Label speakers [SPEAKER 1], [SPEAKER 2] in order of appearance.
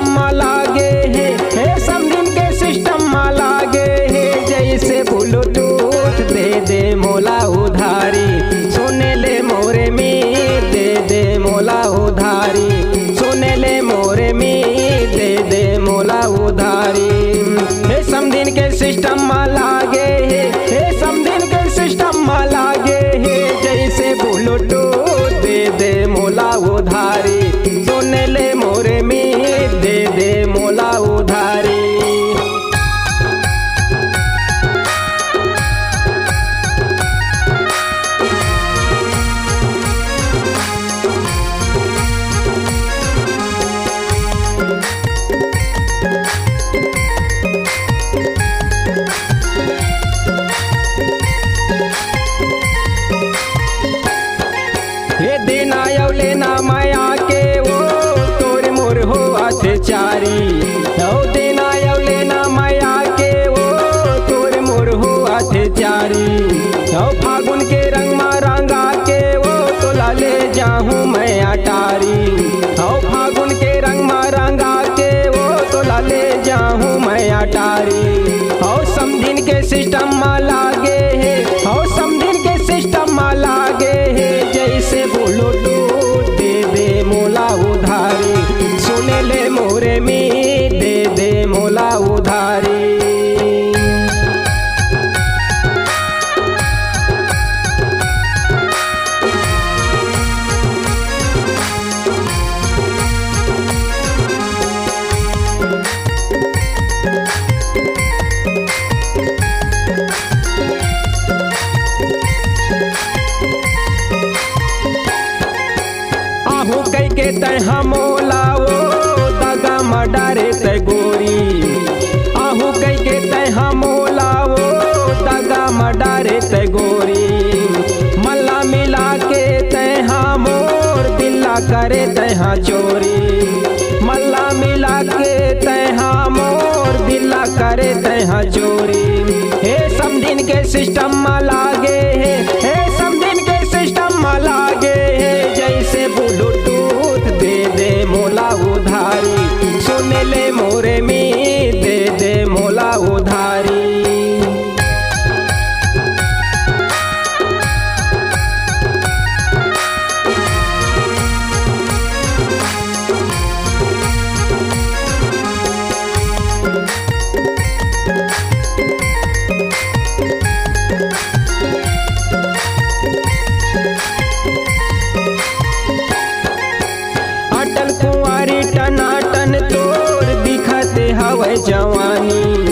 [SPEAKER 1] System में लागे है समधिन के सिस्टम में लागे है। जैसे ब्लूटूथ दे दे मोला उधारी, सुने ले मोरे में दे दे मोला उधारी, सुने ले मोरे में दे दे मोला उधारी। हे समधिन के सिस्टम में लागे है समधिन के सिस्टम में लागे है। जैसे ब्लूटूथ दे दे मोला उधारी, सुने ले मोरे में दे दे मोला उधारी। ये दिन आयो लेना माया के वो तोर मोर हो अत्याचारी। दिन आयो लेना माया के वो तोर मोर हो अत्याचारी। फागुन के रंग में रंगा के वो तोला ले जाऊँ मैं अटारी। फागुन के रंग में रंगा के वो तोला ले जाऊँ मैं अटारी। समधिन के सिस्टम में लागे है समधिन के सिस्टम में लागे है। जैसे ब्लूटूथ दे दे मोला उधारी, सुने ले मोरे में दे दे मोला उधारी। आहू कई के तह मोला वो दगा में डारे ते गोरी। आहू कई के तह मोला वो दगा में डारे ते गोरी। मल्ला मिला के तह मोर दिल्ला करे तह चोरी। मल्ला मिला के तह मोर दिल्ला करे तह चोरी। हे समधिन के सिस्टम में लागे है समधिन के सिस्टम में लागे है। जैसे ब्लूटूथ दे दे मोला उधारी, सुने ले मोरे में दे दे मोला उधारी। अटल कुंवारी टनाटन तोर दिखते हवे जवानी।